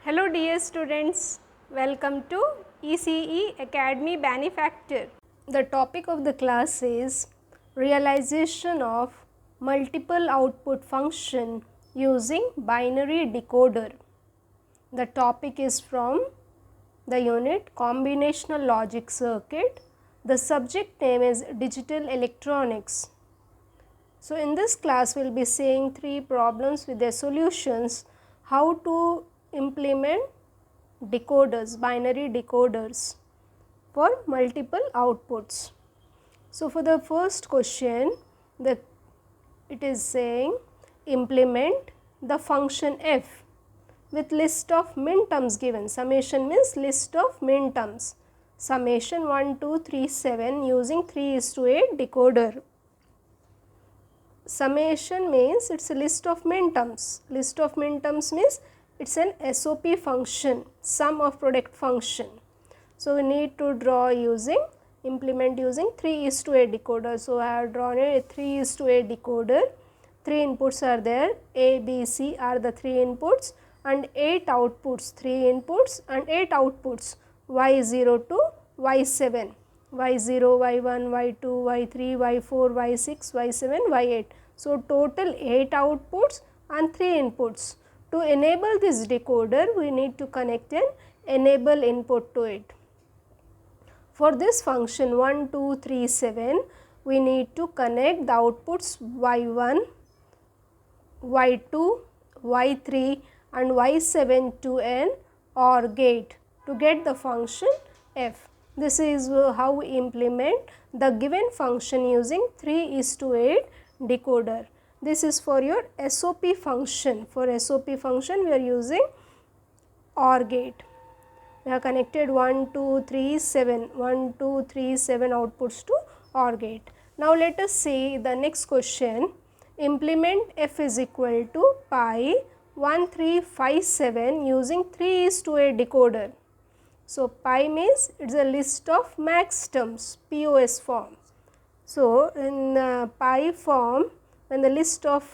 Hello dear students, welcome to ECE Academy Benefactor. The topic of the class is realization of multiple output function using binary decoder. The topic is from the unit Combinational Logic Circuit. The subject name is Digital Electronics. So, in this class we will be seeing 3 problems with their solutions, how to implement decoders, binary decoders for multiple outputs. So, for the first question, it is saying implement the function f with list of minterms given. Summation means list of minterms. Summation 1, 2, 3, 7 using 3:8 decoder. Summation means it is a list of minterms. List of minterms means it is an SOP function, sum of product function. So, we need to draw using implement using 3:8 decoder. So, I have drawn a 3:8 decoder. 3 inputs are there, A, B, C are the 3 inputs and 8 outputs, 3 inputs and 8 outputs Y0 to Y7. Y0, Y1, Y2, Y3, Y4, Y6, Y7, Y8. So, total 8 outputs and 3 inputs. To enable this decoder, we need to connect an enable input to it. For this function 1, 2, 3, 7, we need to connect the outputs Y1, Y2, Y3 and Y7 to an OR gate to get the function f. This is how we implement the given function using 3:8 decoder. This is for your SOP function. For SOP function we are using OR gate. We have connected 1, 2, 3, 7, 1, 2, 3, 7 outputs to OR gate. Now let us see the next question. Implement f is equal to pi 1357 using 3:8 decoder. So, pi means it is a list of max terms, POS form. So, in pi form, when the list of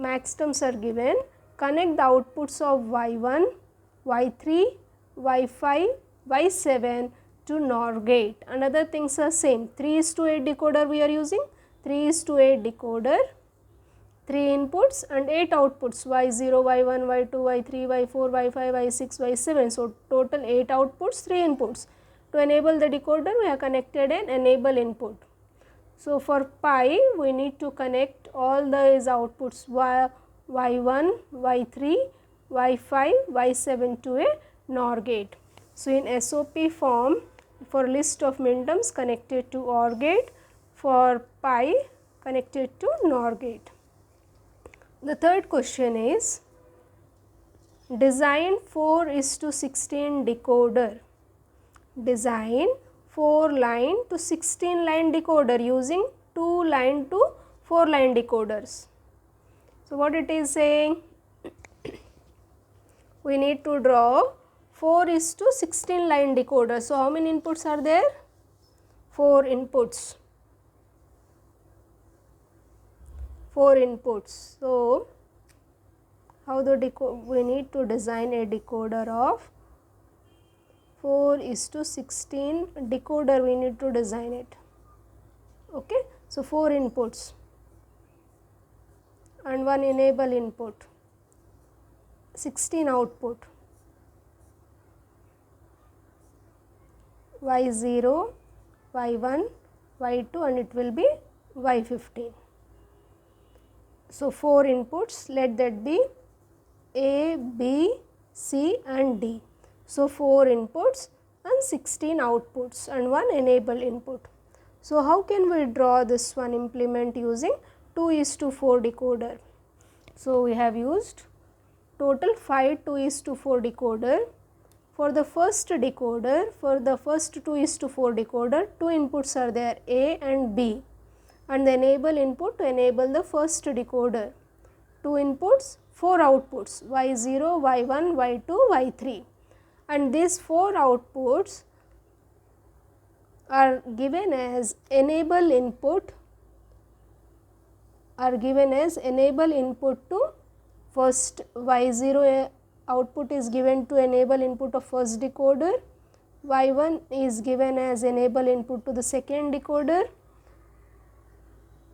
max terms are given, connect the outputs of Y1, Y3, Y5, Y7 to NOR gate. And other things are same. 3:8 decoder we are using, 3:8 decoder. 3 inputs and 8 outputs Y0, Y1, Y2, Y3, Y4, Y5, Y6, Y7. So, total 8 outputs, 3 inputs. To enable the decoder, we have connected an enable input. So, for pi, we need to connect all these outputs Y1, Y3, Y5, Y7 to a NOR gate. So, in SOP form, for list of minterms connected to OR gate, for pi connected to NOR gate. The third question is design 4:16 decoder. Design 4 line to 16 line decoder using 2 line to 4 line decoders. So, what it is saying? We need to draw 4:16 line decoder. So, how many inputs are there? 4 inputs. 4 inputs. So, how we need to design a decoder of 4:16 decoder, we need to design it. Okay. So, 4 inputs and 1 enable input, 16 output, Y0, Y1, Y2 and it will be Y15. So, 4 inputs, let that be A, B, C and D. So, 4 inputs and 16 outputs and 1 enable input. So, how can we draw this one implement using 2:4 decoder? So, we have used total 5 2:4 decoder. For the first decoder, for the first 2:4 decoder, 2 inputs are there, A and B. And the enable input to enable the first decoder. 2 inputs, 4 outputs Y0, Y1, Y2, Y3 and these 4 outputs are given as enable input to first Y0 output is given to enable input of first decoder, y1 is given as enable input to the second decoder,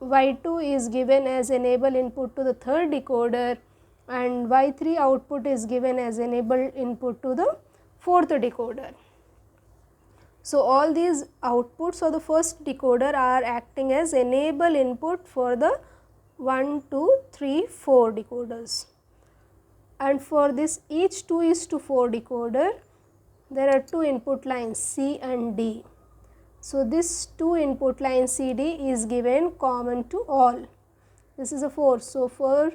y2 is given as enable input to the third decoder, and y3 output is given as enable input to the fourth decoder. So, all these outputs of the first decoder are acting as enable input for the 1, 2, 3, 4 decoders. And for this each 2:4 decoder, there are two input lines C and D. So, this two input line CD is given common to all. This is a 4. So, for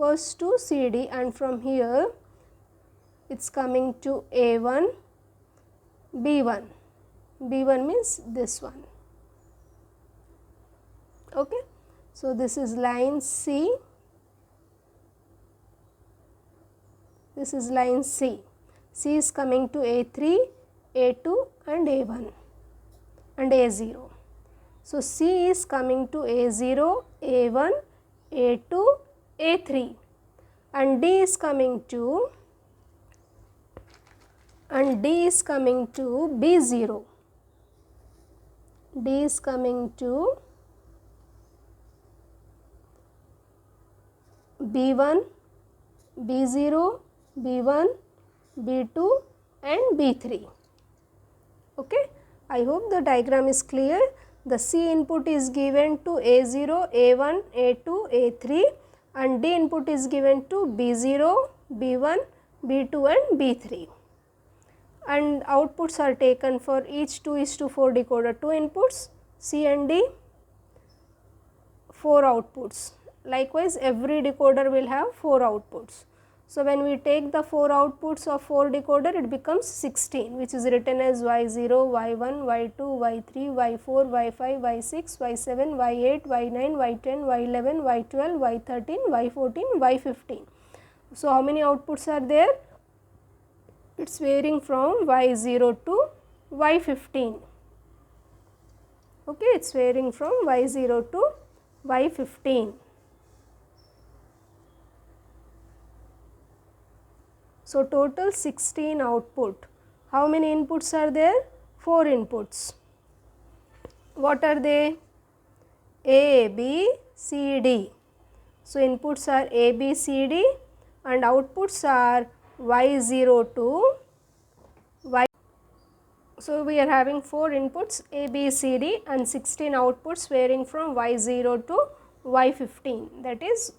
first to CD, and from here it is coming to A1, B1. B1 means this one. Okay. So, this is line C, this is line C. C is coming to A3, A2 and A1 and A0. So, C is coming to A0, A1, A2, A3, and D is coming to B0. D is coming to B1, B0, B1, B2 and B3. Okay. I hope the diagram is clear. The C input is given to A0, A1, A2, A3, and D input is given to B0, B1, B2 and B3. And outputs are taken for each 2:4 decoder, 2 inputs C and D, 4 outputs. Likewise, every decoder will have 4 outputs. So, when we take the 4 outputs of 4 decoder, it becomes 16, which is written as y0, y1, y2, y3, y4, y5, y6, y7, y8, y9, y10, y11, y12, y13, y14, y15. So, how many outputs are there? It is varying from y0 to y15. Okay, it is varying from y0 to y15. So, total 16 output. How many inputs are there? 4 inputs. What are they? A, B, C, D. So, inputs are A, B, C, D and outputs are y0 to y. So, we are having 4 inputs A, B, C, D and 16 outputs varying from y0 to y15, that is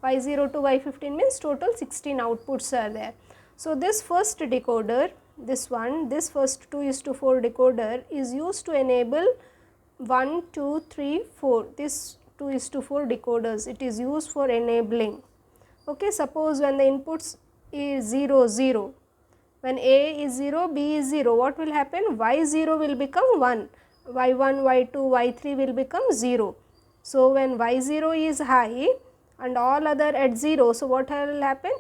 y0 to y15 means total 16 outputs are there. So, this first decoder, this first 2:4 decoder is used to enable 1, 2, 3, 4, this 2:4 decoders, it is used for enabling. Okay, suppose when the inputs is 0, 0, when A is 0, B is 0, what will happen? Y0 will become 1, Y1, Y2, Y3 will become 0. So, when Y0 is high and all other at 0, so what will happen?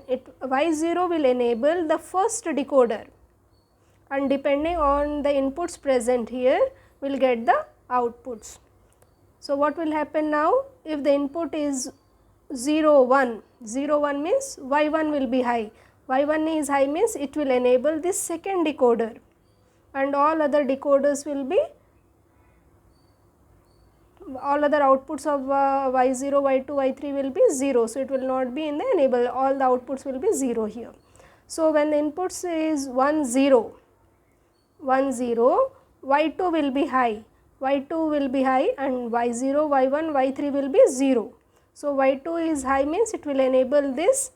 Y0 will enable the first decoder, and depending on the inputs present here, we will get the outputs. So, what will happen now? If the input is 0, 1, 0, 1 means Y1 will be high, Y1 is high means it will enable this second decoder, and all other decoders will be, all other outputs of y0, y2, y3 will be 0. So, it will not be in the enable, all the outputs will be 0 here. So, when the inputs is 1, 0, 1, 0, y2 will be high, y2 will be high and y0, y1, y3 will be 0. So, y2 is high means it will enable this,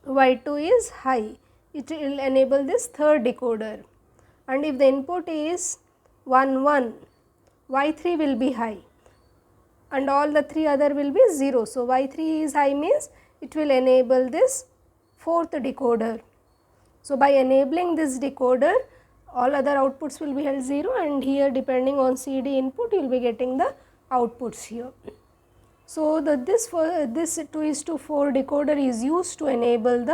y2 is high, it will enable this third decoder, and if the input is 1, 1, y3 will be high and all the 3 other will be 0. So, y3 is high means it will enable this fourth decoder. So, by enabling this decoder, all other outputs will be held 0 and here depending on CD input you will be getting the outputs here. So, this 2:4 decoder is used to enable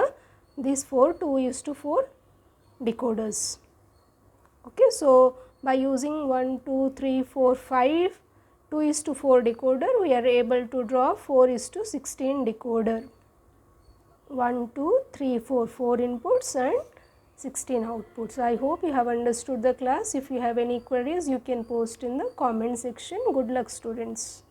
these 4 2:4 decoders. Okay, so, by using 1, 2, 3, 4, 5 2:4 decoder, we are able to draw 4:16 decoder. 1, 2, 3, 4, 4 inputs and 16 outputs. I hope you have understood the class. If you have any queries, you can post in the comment section. Good luck, students.